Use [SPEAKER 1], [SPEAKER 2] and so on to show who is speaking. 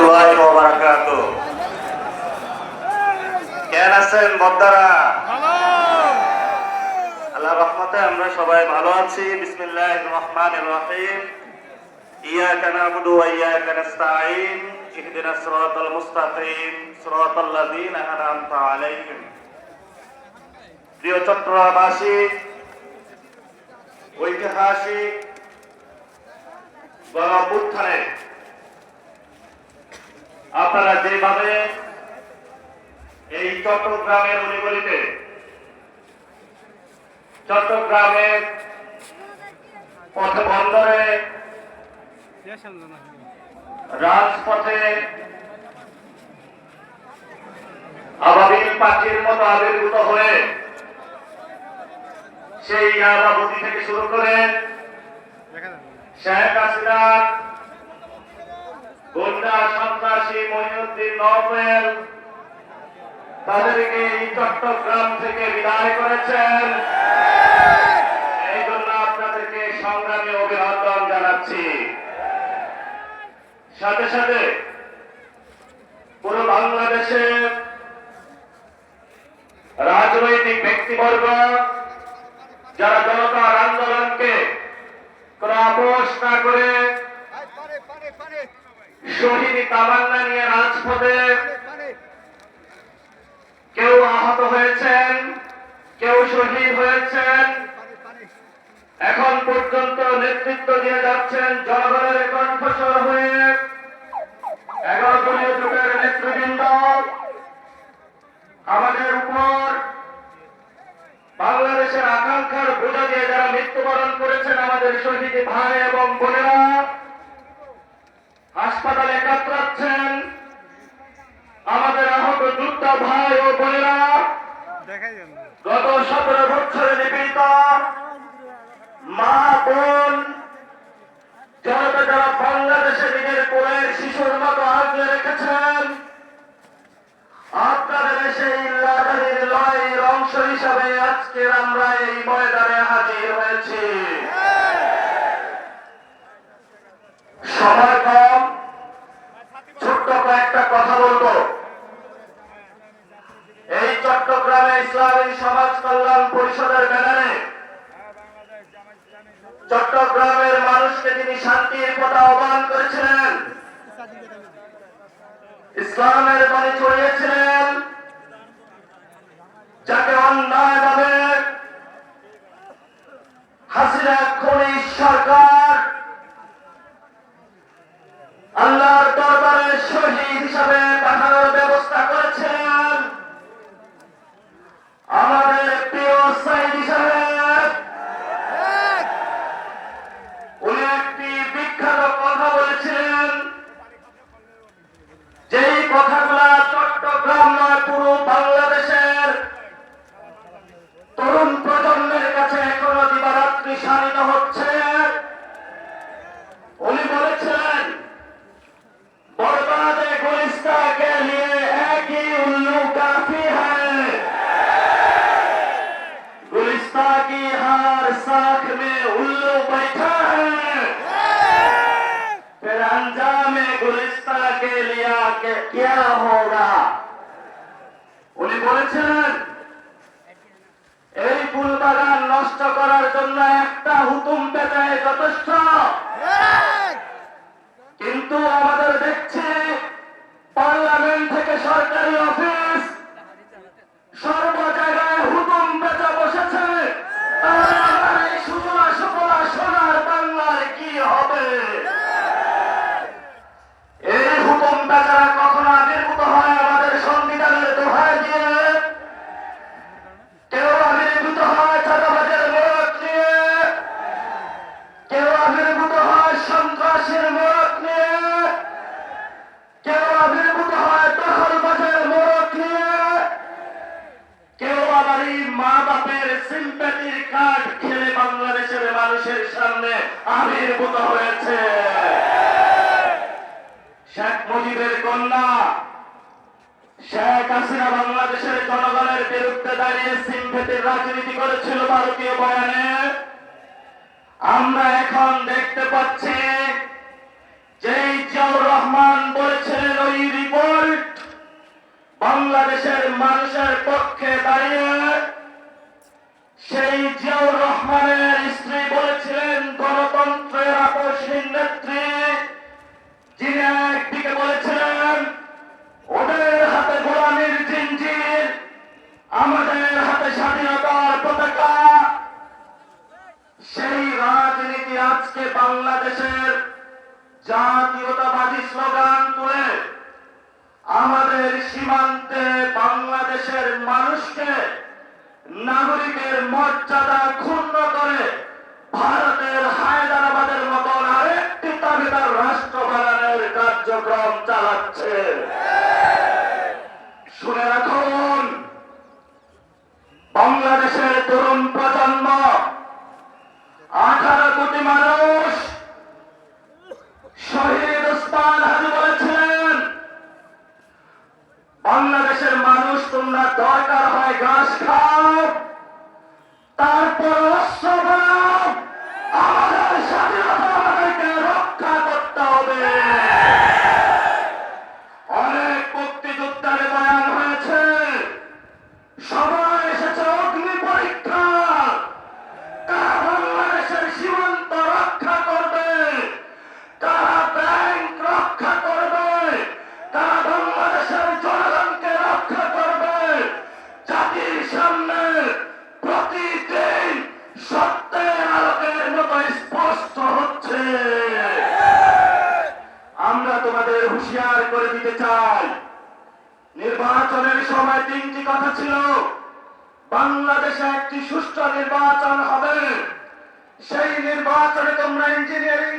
[SPEAKER 1] রহমতুল্লাহি ওয়া বারাকাতুহু। কেমন আছেন বদ্দারা? আল্লাহর রহমতে আমরা সবাই ভালো আছি। বিসমিল্লাহির রহমানির রহিম। ইয়াকা না'বুদু ওয়া ইয়াকা নাস্তাঈন। ইহদিনাস সিরাতাল মুস্তাকিম, সিরাতাল লাযীনা আন'আমতা আলাইহিম। প্রিয় চট্টগ্রামবাসী, ঐতিহাসিক গণঅভ্যুত্থানে আপনারা যেভাবে এই চট্টগ্রামের অলিগলিতে, চট্টগ্রামের পথে বন্দরে, রাজপথে আবাবিল পাখির মতো আবির্ভূত হয়ে সেই আবাবতী থেকে শুরু করে শেখ হাসিনা, গুন্ডা সন্ত্রাসী মহিউদ্দিন নওফেল তাদেরকে এই চট্টগ্রাম থেকে বিদায় করেছেন। এই জন্য আপনাদেরকে সংগ্রামী অভিনন্দন জানাচ্ছি। সাথে সাথে পুরো বাংলাদেশে রাজনৈতিক ব্যক্তিবর্গ যারা জনতার আন্দোলনকে কোন আপোষ না করে শহীদ তামান্না নিয়ে রাজপথে কেউ আহত হয়েছেন, কেউ শহীদ হয়েছেন, এখন পর্যন্ত নেতৃত্ব দিয়ে যাচ্ছেন জনগণের কণ্ঠস্বর হয়ে 11 দলীয় জোটের নেতৃবৃন্দ। আমাদের উপর বাংলাদেশের আকাঙ্ক্ষার বোঝা দিয়ে যারা মৃত্যুবরণ করেছেন আমাদের শহীদ ভাই এবং বোনেরা হাসপাতালে কাতরাচ্ছেন, আমাদের আহত যোদ্ধা ভাই ও বোনেরা গত 17 বছরে নিপীড়িত মা বোন জনতা যারা বাংলাদেশে নিজের কোলের শিশুর মতো আগলে রেখেছেন, আপনাদের সেই লড়াইয়ের লড়াইয়ের অংশ হিসাবে আজকে আমরা এই ময়দানে হাজির হয়েছি। সময় কম, ছোট্ট কয়েকটা কথা বলবো। এই চট্টগ্রামে ইসলামী সমাজ কল্যাণ পরিষদের ব্যানারে চট্টগ্রামের মানুষকে তিনি শান্তির পথে আহ্বান করেছিলেন, ইসলামের বাণী ছড়িয়েছিলেন, যাকে অন্যায়ভাবে হাসিনা খুনি সরকার আল্লাহর দরবারে শহীদ হিসাবে পাঠানোর ব্যবস্থা করেছেন আমাদের প্রিয় সাইদি সাহেব। উনি একটি বিখ্যাত কথা বলেছিলেন, যেই কথাগুলা চট্টগ্রাম নয় পুরো বাংলাদেশের তরুণ প্রজন্মের কাছে এখনো দিবারাত্রি শানিত হচ্ছে। উনি বলেছিলেন, বরবাদে গুলিস্তা কে লিয়ে এক হি উল্লू काफी है, गुलिस्ता की हर साख में उल्लू बैठा है, फिर अंजाम गुलिस्ता के लिया के क्या होगा। উনি বলেছেন, এই ফুল বাগান নষ্ট করার জন্য একটা হুতুম পেটায় যথেষ্ট, কিন্তু আমাদের দেখছি পার্লামেন্ট থেকে সরকারি অফিস সর্ব জায়গায় হুতুম পেঁচা বসেছে। এই সুজলা সুফলা সোনার বাংলার কি হবে? এই হুতুম পেঁচারা কখনো আবির্ভূত হয় আমাদের সংবিধানের দোহাই দিয়ে, কেউ আবির্ভূত হয় চাঁদাবাজের মোড়ক নিয়ে, কেউ আবির্ভূত হয় সন্ত্রাসীর মোড়ক নিয়ে, কেউ আবির্ভূত হয় দখলবাজের মোড়ক নিয়ে, কেউ আবার এই মা বাপের সিম্প্যাথির কার্ড খেলে বাংলাদেশের মানুষের সামনে আবির্ভূত হয়েছে। শেখ মুজিবের কন্যা শেখ হাসিনা বাংলাদেশের জনগণের বিরুদ্ধে দাঁড়িয়ে সিম্প্যাথির রাজনীতি করেছিল ভারতীয় বয়ানে। আমরা এখন দেখতে পাচ্ছি যেই জিয়াউর রহমান বলেছিলেন বাংলাদেশের মানুষের পক্ষে দাঁড়িয়ে সেই জিয়াউর রহমানের স্ত্রী বলেছিলেন গণতন্ত্রের আপসহীন নেত্রী, যিনি একদিকে বলেছিলেন ওদের হাতে গোলামীর জিঞ্জির, আমাদের হাতে স্বাধীনতার পতাকা। সেই রাজনীতি আজকে বাংলাদেশের জাতীয়তাবাদী স্লোগান তুলে আমাদের সীমান্তে বাংলাদেশের মানুষকে নাগরিকের মর্যাদা ক্ষুণ্ণ করে ভারতের হায়দ্রাবাদের মতন আরেকটি দাবিদার রাষ্ট্র বানানোর কার্যক্রম চালাচ্ছে। শুনে রাখুন, বাংলাদেশের তরুণ প্রজন্ম 18 কোটি মানুষ শহীদ ওসমান হাজি বলেছিলেন, বাংলাদেশের মানুষ তোমরা দরকার হয় ঘাস খাও, তারপর অস্ত্র বানাও, আমাদের স্বাধীনতা আমাদেরকে রক্ষা করতে হবে। অনেক মুক্তিযোদ্ধার বয়ান হয়েছে, সবাই এসেছে অগ্নি পরীক্ষা, তারা বাংলাদেশের সীমান্ত রক্ষা করবে, তারা ব্যাংক রক্ষা করবে, তারা বাংলাদেশের জনগণকে রক্ষা করবে। জাতির সামনে প্রতিদিন সত্যের আলোকের মতো স্পষ্ট হচ্ছে। আমরা তোমাদের হুঁশিয়ার করে দিতে চাই, নির্বাচনের সময় 3টি কথা ছিল। বাংলাদেশে একটি সুষ্ঠু নির্বাচন হবে, সেই নির্বাচনে তোমরা ইঞ্জিনিয়ারিং